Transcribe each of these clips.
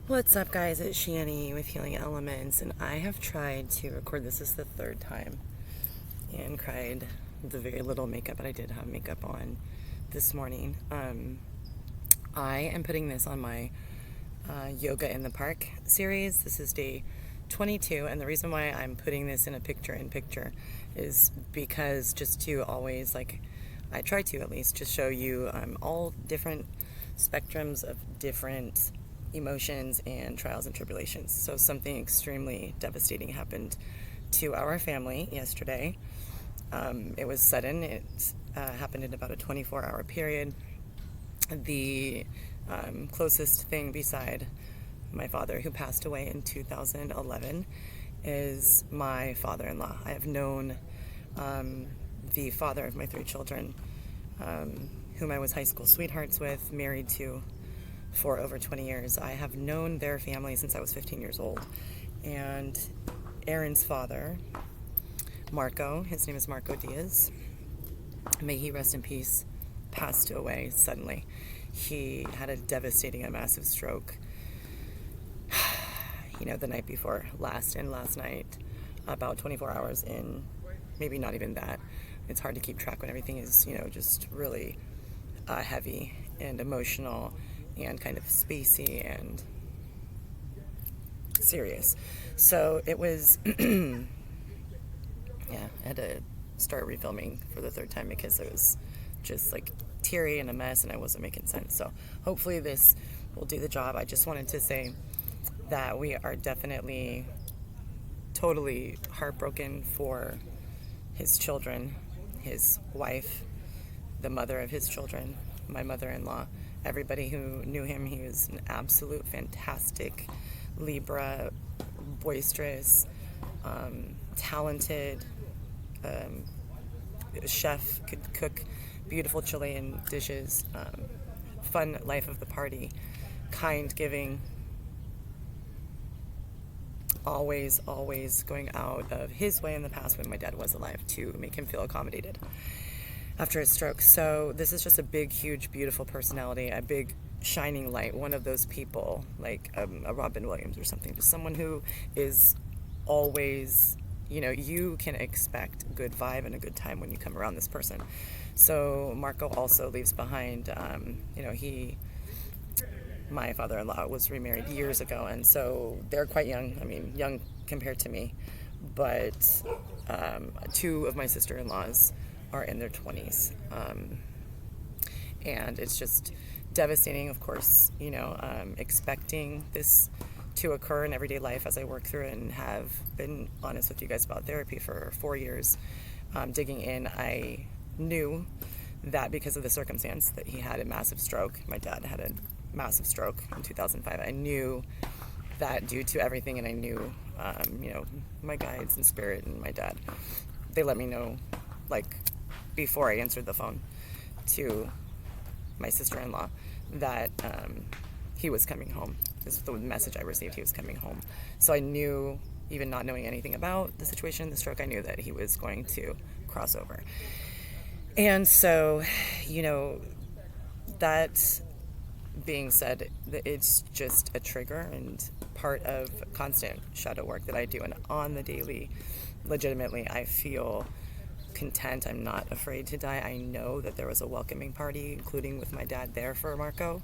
What's up, guys? It's Shanny with Healing Elements, and I have tried to record this is the third time and cried the very little makeup, but I did have makeup on this morning. I am putting this on my Yoga in the Park series. This is day 22, and the reason why I'm putting this in a picture-in-picture is because just to always, I try to at least, just show you all different spectrums of different emotions and trials and tribulations. So something extremely devastating happened to our family yesterday. It was sudden. It happened in about a 24-hour period. The closest thing beside my father, who passed away in 2011, is my father-in-law. I have known the father of my three children, whom I was high school sweethearts with, married to for over 20 years. I have known their family since I was 15 years old. And Aaron's father, Marco, his name is Marco Diaz, may he rest in peace, passed away suddenly. He had a devastating, a massive stroke, the night before last night, about 24 hours in, maybe not even that. It's hard to keep track when everything is, just really heavy and emotional and kind of spacey and serious. So it was, I had to start refilming for the third time because it was just teary and a mess and I wasn't making sense. So hopefully this will do the job. I just wanted to say that we are definitely totally heartbroken for his children, his wife, the mother of his children, my mother-in-law, everybody who knew him. He was an absolute fantastic Libra, boisterous, talented chef, could cook beautiful Chilean dishes, fun life of the party, kind, giving, always going out of his way in the past when my dad was alive to make him feel accommodated after his stroke. So this is just a big, huge, beautiful personality, a big shining light, one of those people like a Robin Williams or something, just someone who is always, you can expect good vibe and a good time when you come around this person. So Marco also leaves behind, my father-in-law was remarried years ago, and so they're quite young. I mean, young compared to me, but two of my sister-in-laws are in their 20s. And it's just devastating, of course, expecting this to occur in everyday life as I work through it and have been honest with you guys about therapy for 4 years. Digging in, I knew that because of the circumstance that he had a massive stroke. My dad had a massive stroke in 2005. I knew that due to everything, and I knew, my guides and spirit and my dad, they let me know, before I answered the phone to my sister-in-law, that he was coming home. This is the message I received, he was coming home. So I knew, even not knowing anything about the situation, the stroke, I knew that he was going to cross over. And so, that being said, it's just a trigger and part of constant shadow work that I do. And on the daily, legitimately, I feel content. I'm not afraid to die. I know that there was a welcoming party, including with my dad there for Marco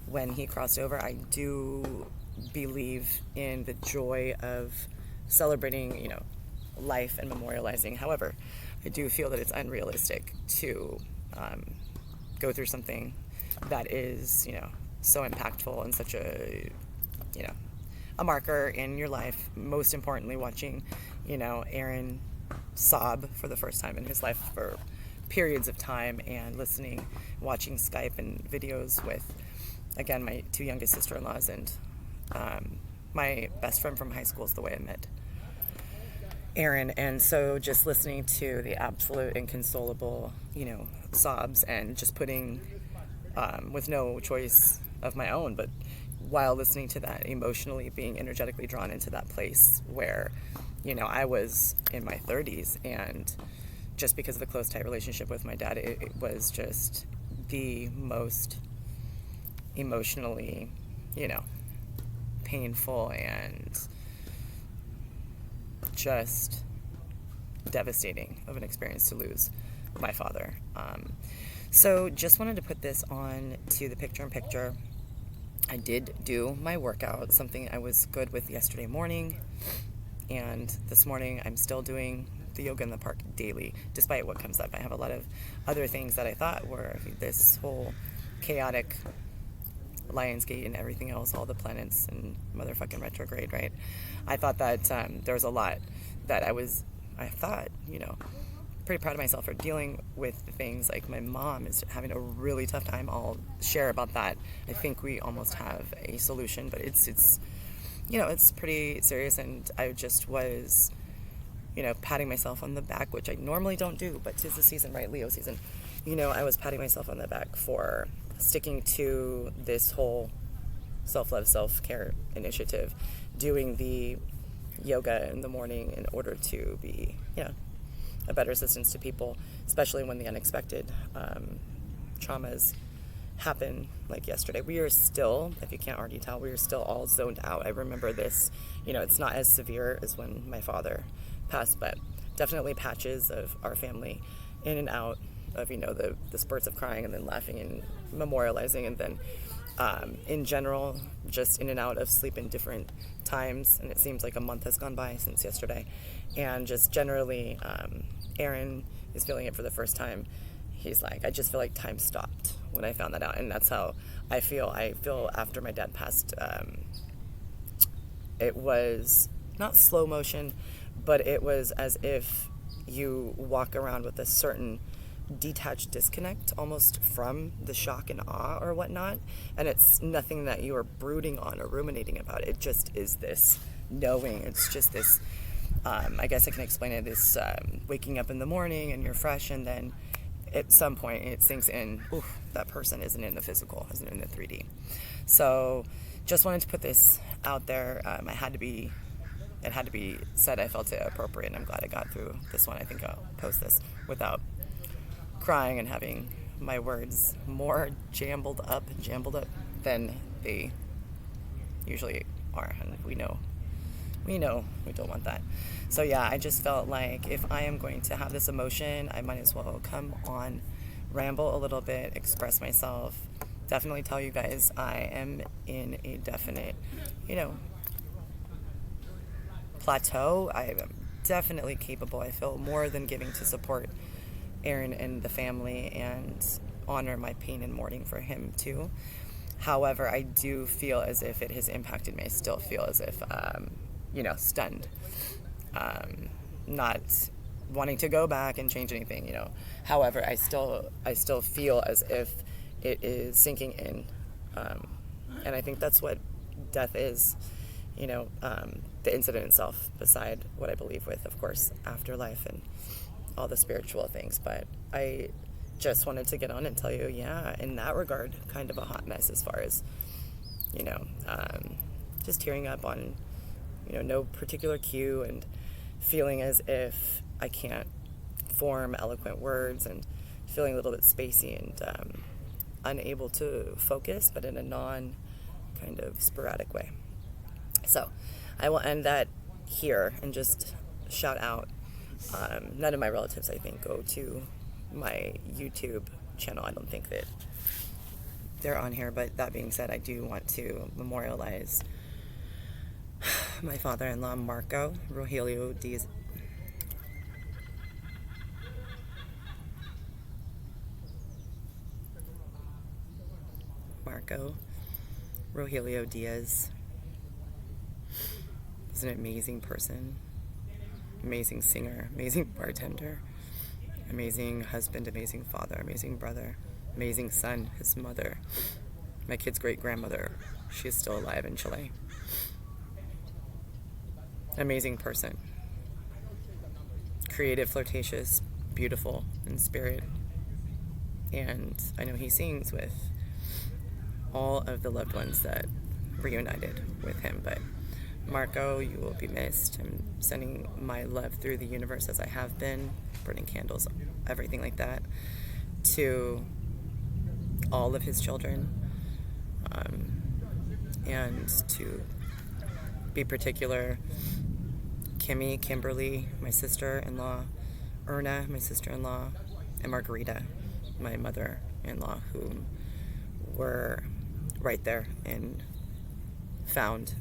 when he crossed over. I do believe in the joy of celebrating, life and memorializing. However, I do feel that it's unrealistic to go through something that is, so impactful and such a marker in your life. Most importantly, watching, Aaron sob for the first time in his life for periods of time, and watching Skype and videos with, again, my two youngest sister-in-laws and my best friend from high school is the way I met Aaron. And so just listening to the absolute inconsolable, sobs, and just putting, with no choice of my own, but while listening to that, emotionally being energetically drawn into that place where, I was in my 30s, and just because of the close, tight relationship with my dad, it was just the most emotionally, painful and just devastating of an experience to lose my father. So just wanted to put this on to the picture-in-picture. I did do my workout, something I was good with yesterday morning, and this morning I'm still doing the yoga in the park daily, despite what comes up. I have a lot of other things that I thought were this whole chaotic Lionsgate and everything else, all the planets and motherfucking retrograde, right? I thought that there was a lot that I thought, pretty proud of myself for dealing with things. Like my mom is having a really tough time. I'll share about that. I think we almost have a solution, but it's pretty serious, and I just was, patting myself on the back, which I normally don't do, but 'tis the season, right? Leo season. I was patting myself on the back for sticking to this whole self-love, self-care initiative, doing the yoga in the morning in order to be, a better assistance to people, especially when the unexpected traumas happen, like yesterday. We are still, if you can't already tell, we are still all zoned out. I remember this, it's not as severe as when my father passed, but definitely patches of our family in and out of, the spurts of crying and then laughing and memorializing, and then in general, just in and out of sleep in different times. And it seems like a month has gone by since yesterday. And just generally, Aaron is feeling it for the first time. He's like, I just feel like time stopped when I found that out. And that's how I feel. I feel after my dad passed, it was not slow motion, but it was as if you walk around with a certain detached disconnect almost from the shock and awe or whatnot, and it's nothing that you are brooding on or ruminating about. It just is this knowing. It's just this I guess I can explain it, this waking up in the morning and you're fresh, and then at some point it sinks in, oof, that person isn't in the physical, isn't in the 3D. So just wanted to put this out there. It had to be said. I felt it appropriate, and I'm glad I got through this one. I think I'll post this without crying and having my words more jumbled up than they usually are, and we know we don't want that. So yeah, I just felt like if I am going to have this emotion, I might as well come on, ramble a little bit, express myself, definitely tell you guys I am in a definite, plateau. I am definitely capable. I feel more than giving to support Aaron and the family and honor my pain and mourning for him too. However, I do feel as if it has impacted me. I still feel as if, stunned, not wanting to go back and change anything, However, I still feel as if it is sinking in, and I think that's what death is, the incident itself, beside what I believe with, of course, afterlife and all the spiritual things. But I just wanted to get on and tell you, yeah, in that regard, kind of a hot mess as far as, just tearing up on, no particular cue, and feeling as if I can't form eloquent words, and feeling a little bit spacey and unable to focus, but in a non kind of sporadic way. So I will end that here and just shout out, none of my relatives, I think, go to my YouTube channel. I don't think that they're on here, but that being said, I do want to memorialize my father-in-law, Marco Rogelio Diaz. Marco Rogelio Diaz is an amazing person, amazing singer, amazing bartender, amazing husband, amazing father, amazing brother, amazing son, his mother, my kid's great-grandmother. She is still alive in Chile. Amazing person. Creative, flirtatious, beautiful in spirit. And I know he sings with all of the loved ones that reunited with him. But Marco, you will be missed. I'm sending my love through the universe, as I have been, burning candles, everything like that, to all of his children, and to be particular, Kimmy, Kimberly, my sister-in-law, Erna, my sister-in-law, and Margarita, my mother-in-law, who were right there and found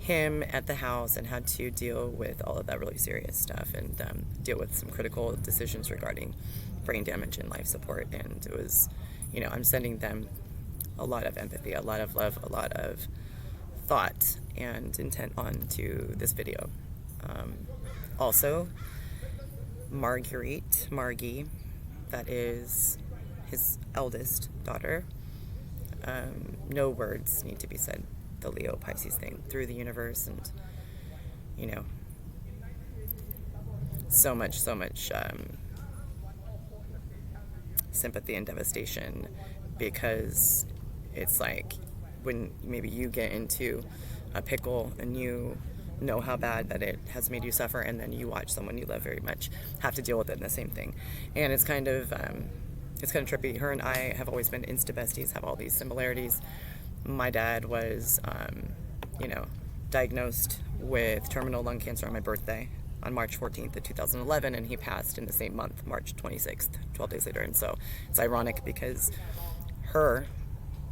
him at the house and had to deal with all of that really serious stuff and deal with some critical decisions regarding brain damage and life support. And it was, I'm sending them a lot of empathy, a lot of love, a lot of thought and intent onto this video. Also, Margie, that is his eldest daughter. No words need to be said. The Leo Pisces thing through the universe, and so much sympathy and devastation, because it's like when maybe you get into a pickle and you know how bad that it has made you suffer, and then you watch someone you love very much have to deal with it in the same thing. And it's kind of trippy. Her and I have always been insta besties, have all these similarities. My dad was diagnosed with terminal lung cancer on my birthday on March 14th of 2011, and he passed in the same month, March 26th, 12 days later. And so it's ironic because her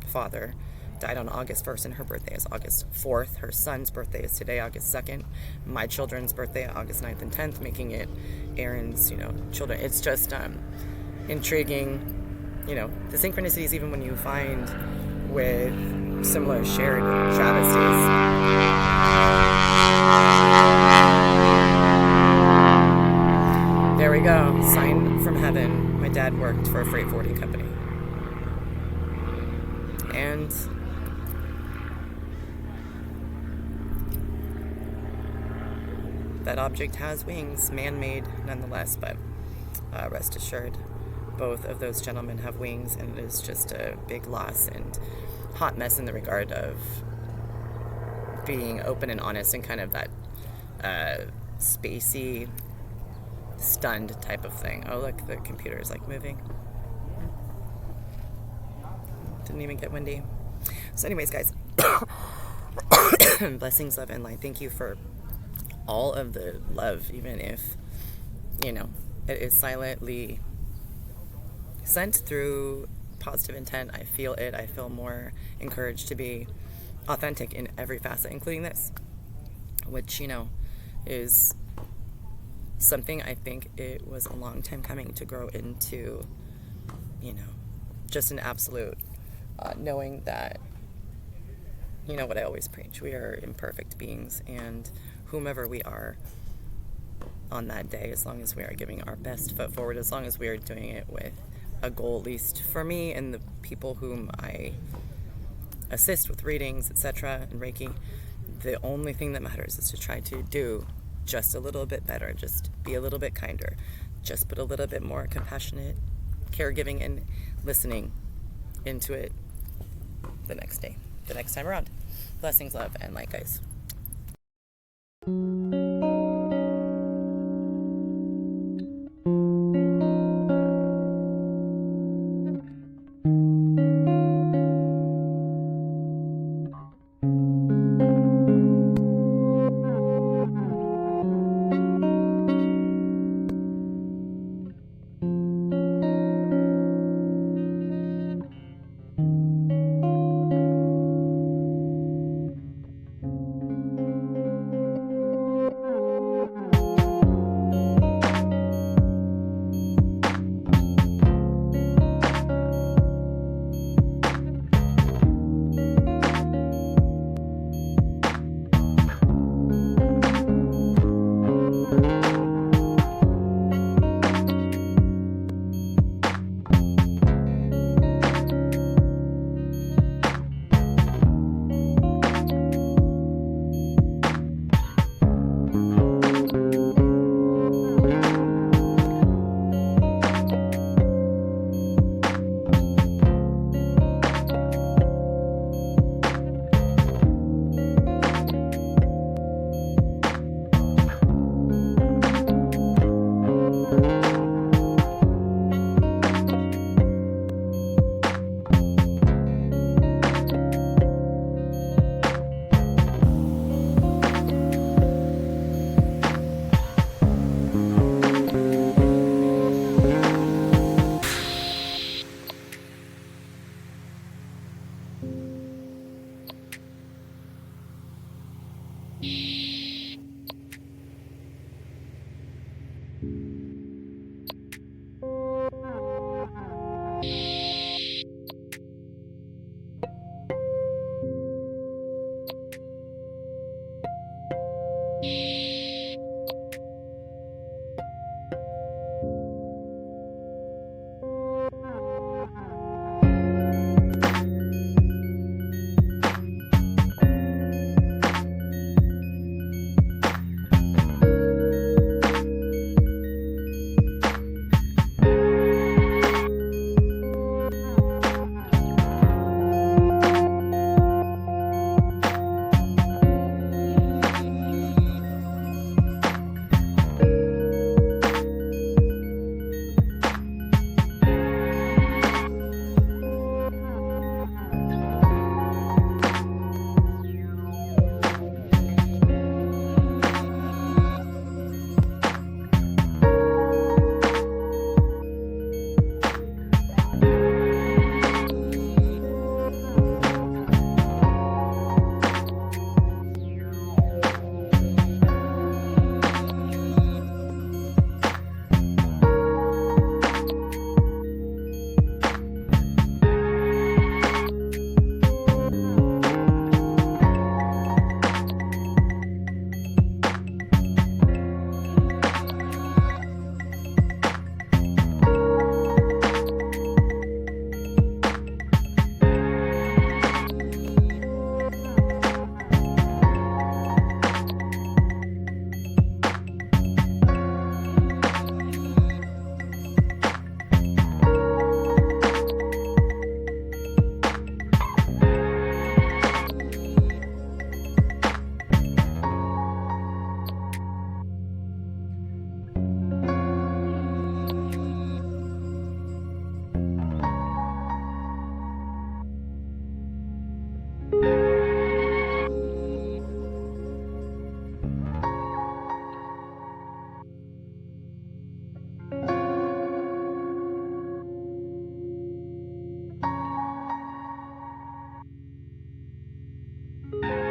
father died on August 1st, and her birthday is August 4th. Her son's birthday is today, August 2nd. My children's birthday, August 9th and 10th, making it Aaron's, children. It's just intriguing, the synchronicities, even when you find with similar shared travesties. There we go. Sign from heaven. My dad worked for a freight forwarding company. And that object has wings, man-made nonetheless, but rest assured, both of those gentlemen have wings, and it is just a big loss and hot mess in the regard of being open and honest and kind of that spacey, stunned type of thing. Oh, look, the computer is like moving. Didn't even get windy. So anyways, guys, blessings, love, and light. Thank you for all of the love, even if, it is silently sent through positive intent. I feel it. I feel more encouraged to be authentic in every facet, including this, which, is something I think it was a long time coming to grow into, just an absolute knowing that, what I always preach, we are imperfect beings, and whomever we are on that day, as long as we are giving our best foot forward, as long as we are doing it with a goal, at least for me and the people whom I assist with readings, etc., and Reiki, the only thing that matters is to try to do just a little bit better, just be a little bit kinder, just put a little bit more compassionate caregiving and listening into it the next day, the next time around. Blessings, love, and light, guys. you.